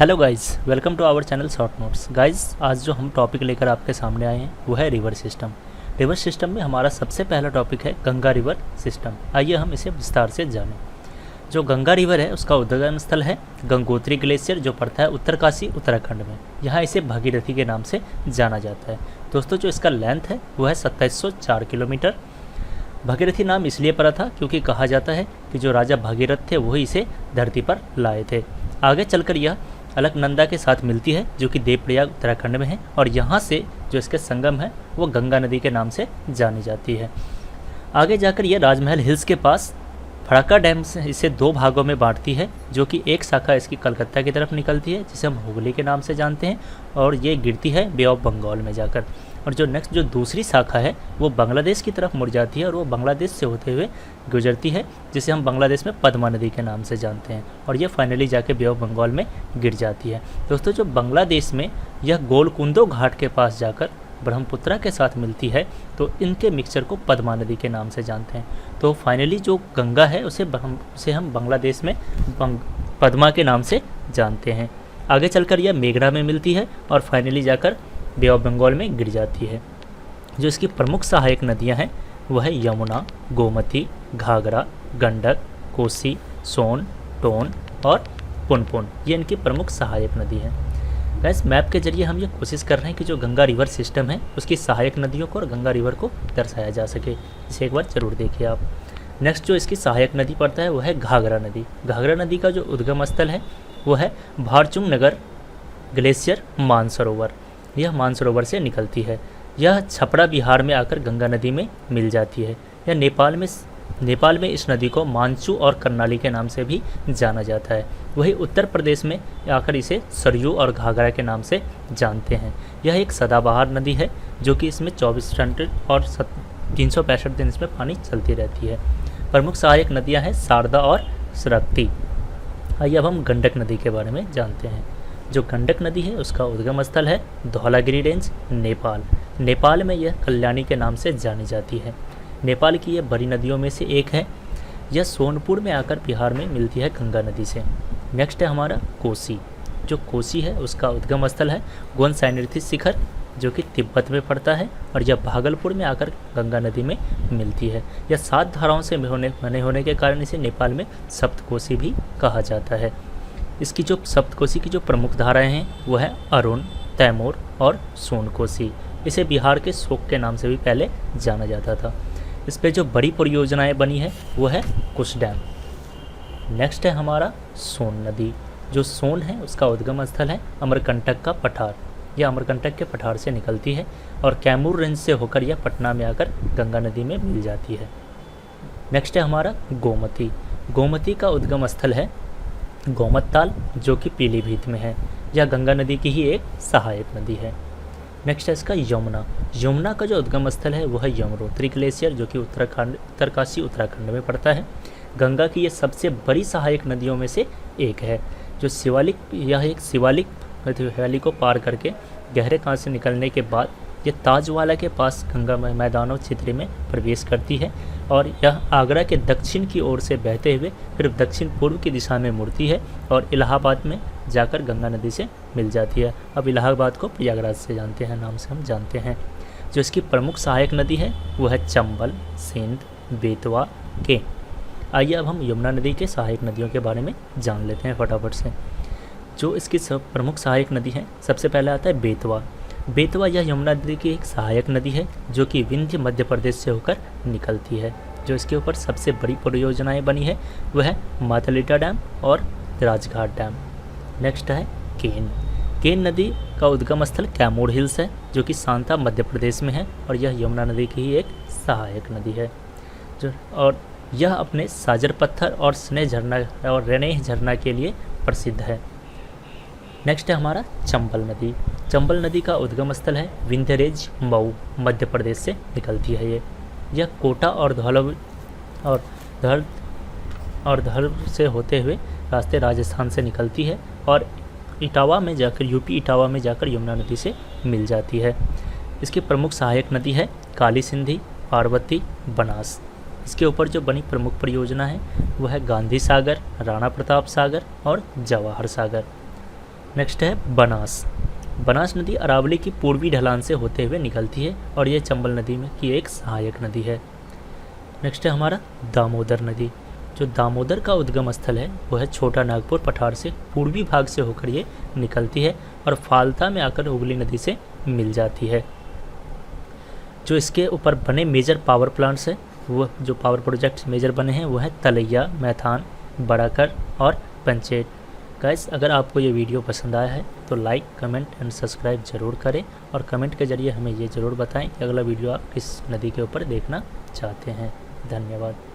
Hello guys, welcome to our channel short notes. Guys, आज जो हम टॉपिक लेकर आपके सामने आए हैं वो है रिवर सिस्टम। रिवर सिस्टम में हमारा सबसे पहला टॉपिक है गंगा रिवर सिस्टम। आइए हम इसे विस्तार से जानें। जो गंगा रिवर है उसका उद्गम स्थल है गंगोत्री ग्लेशियर, जो पड़ता है उत्तरकाशी उत्तराखंड में। यहाँ इसे भागीरथी के नाम से जाना जाता है। दोस्तों, जो इसका लेंथ है वो है 2704 किलोमीटर। भागीरथी नाम इसलिए पड़ा था क्योंकि कहा जाता है कि जो राजा भागीरथ थे वही इसे धरती पर लाए थे। आगे चलकर यह अलकनंदा के साथ मिलती है जो कि देवप्रयाग उत्तराखंड में है, और यहाँ से जो इसके संगम है वो गंगा नदी के नाम से जानी जाती है। आगे जाकर यह राजमहल हिल्स के पास फड़का डैम से इसे दो भागों में बांटती है, जो कि एक शाखा इसकी कलकत्ता की तरफ निकलती है जिसे हम हुगली के नाम से जानते हैं, और ये गिरती है बे ऑफ बंगाल में जाकर। और जो दूसरी शाखा है वो बांग्लादेश की तरफ मुड़ जाती है और वो बांग्लादेश से होते हुए गुजरती है, जिसे हम बांग्लादेश में पद्मा नदी के नाम से जानते हैं, और ये फाइनली जाके बे ऑफ बंगाल में गिर जाती है। दोस्तों, जो बांग्लादेश में यह गोलकुंदो घाट के पास जाकर ब्रह्मपुत्रा के साथ मिलती है तो इनके मिक्सचर को पद्मा नदी के नाम से जानते हैं। तो फाइनली जो गंगा है उसे हम बांग्लादेश में पद्मा के नाम से जानते हैं। आगे चलकर यह मेघना में मिलती है और फाइनली जाकर बे ऑफ बंगाल में गिर जाती है। जो इसकी प्रमुख सहायक नदियां हैं वह है यमुना, गोमती, घाघरा, गंडक, कोसी, सोन, टोन और पुनपुन। ये इनकी प्रमुख सहायक नदी हैं। गैस, मैप के जरिए हम ये कोशिश कर रहे हैं कि जो गंगा रिवर सिस्टम है उसकी सहायक नदियों को और गंगा रिवर को दर्शाया जा सके। इसे एक बार जरूर देखिए आप। नेक्स्ट जो इसकी सहायक नदी पड़ता है वो है घाघरा नदी। घाघरा नदी का जो उद्गम स्थल है वो है भारचुंग नगर ग्लेशियर मानसरोवर। यह मानसरोवर से निकलती है। यह छपरा बिहार में आकर गंगा नदी में मिल जाती है। यह नेपाल में इस नदी को मानचू और कर्नाली के नाम से भी जाना जाता है। वही उत्तर प्रदेश में आकर इसे सरयू और घाघरा के नाम से जानते हैं। यह एक सदाबहार नदी है जो कि इसमें 24 घंटे और 365 दिन इसमें पानी चलती रहती है। प्रमुख सहायक नदियां हैं शारदा और सरस्वती। आइए अब हम गंडक नदी के बारे में जानते हैं। जो गंडक नदी है उसका उद्गम स्थल है धौलागिरी रेंज, नेपाल। नेपाल में यह कल्याणी के नाम से जानी जाती है। नेपाल की यह बड़ी नदियों में से एक है। यह सोनपुर में आकर बिहार में मिलती है गंगा नदी से। नेक्स्ट है हमारा कोसी। जो कोसी है उसका उद्गम स्थल है गोनसाइनर्थी शिखर, जो कि तिब्बत में पड़ता है, और यह भागलपुर में आकर गंगा नदी में मिलती है। यह 7 धाराओं से बने होने के कारण इसे नेपाल में सप्तकोसी भी कहा जाता है। इसकी जो सप्तकोसी की जो प्रमुख धाराएं हैं वो है अरुण, तैमूर और सोनकोसी। इसे बिहार के शोक के नाम से भी पहले जाना जाता था। इस पे जो बड़ी परियोजनाएं बनी है वो है कुश डैम। नेक्स्ट है हमारा सोन नदी। जो सोन है उसका उद्गम स्थल है अमरकंटक का पठार। यह अमरकंटक के पठार से निकलती है और कैमूर रेंज से होकर यह पटना में आकर गंगा नदी में मिल जाती है। नेक्स्ट है हमारा गोमती। गोमती का उद्गम स्थल है गोमतताल, जो कि पीलीभीत में है। यह गंगा नदी की ही एक सहायक नदी है। नेक्स्ट है इसका यमुना। यमुना का जो उद्गम स्थल है वह है यमुनोत्री ग्लेशियर, जो कि उत्तरकाशी उत्तराखंड में पड़ता है। गंगा की ये सबसे बड़ी सहायक नदियों में से एक है। यह एक शिवालिक वैली को पार करके गहरे कांच से निकलने के बाद यह ताजवाला के पास गंगा मैदानों क्षेत्र में प्रवेश करती है, और यह आगरा के दक्षिण की ओर से बहते हुए फिर दक्षिण पूर्व की दिशा में मुड़ती है और इलाहाबाद में जाकर गंगा नदी से मिल जाती है। अब इलाहाबाद को प्रयागराज से जानते हैं, नाम से हम जानते हैं। जो इसकी प्रमुख सहायक नदी है वो है चंबल, सिंध, बेतवा, के। आइए अब हम यमुना नदी के सहायक नदियों के बारे में जान लेते हैं फटाफट से। जो इसकी प्रमुख सहायक नदी है, सबसे पहले आता है बेतवा। बेतवा यह यमुना नदी की एक सहायक नदी है जो कि विंध्य मध्य प्रदेश से होकर निकलती है। जो इसके ऊपर सबसे बड़ी परियोजनाएं बनी है वह है मातलीटा डैम और राजघाट डैम। नेक्स्ट है केन। केन नदी का उद्गम स्थल कैमूर हिल्स है, जो कि सांता मध्य प्रदेश में है, और यह यमुना नदी की ही एक सहायक नदी है। और यह अपने साजर पत्थर और स्नेह झरना और रेनेह झरना के लिए प्रसिद्ध है। नेक्स्ट है हमारा चंबल नदी। चंबल नदी का उद्गम स्थल है विंध्य रेंज, मऊ, मध्य प्रदेश से निकलती है। यह कोटा और धर से होते हुए रास्ते राजस्थान से निकलती है और इटावा में जाकर यूपी इटावा में जाकर यमुना नदी से मिल जाती है। इसकी प्रमुख सहायक नदी है काली सिंधी, पार्वती, बनास। इसके ऊपर जो बनी प्रमुख परियोजना है वह है गांधी सागर, राणा प्रताप सागर और जवाहर सागर। नेक्स्ट है बनास। बनास नदी अरावली की पूर्वी ढलान से होते हुए निकलती है और ये चंबल नदी में की एक सहायक नदी है। नेक्स्ट है हमारा दामोदर नदी। जो दामोदर का उद्गम स्थल है वो है छोटा नागपुर पठार से पूर्वी भाग से होकर ये निकलती है और फाल्ता में आकर हुगली नदी से मिल जाती है। जो इसके ऊपर बने मेजर पावर प्लांट्स हैं, वो जो पावर प्रोजेक्ट्स मेजर बने हैं वो हैं तलैया, मैथान, बड़ाकर और पंचेत। गाइस, अगर आपको ये वीडियो पसंद आया है तो लाइक, कमेंट एंड सब्सक्राइब ज़रूर करें और कमेंट के ज़रिए हमें ये ज़रूर बताएं कि अगला वीडियो आप किस नदी के ऊपर देखना चाहते हैं। धन्यवाद।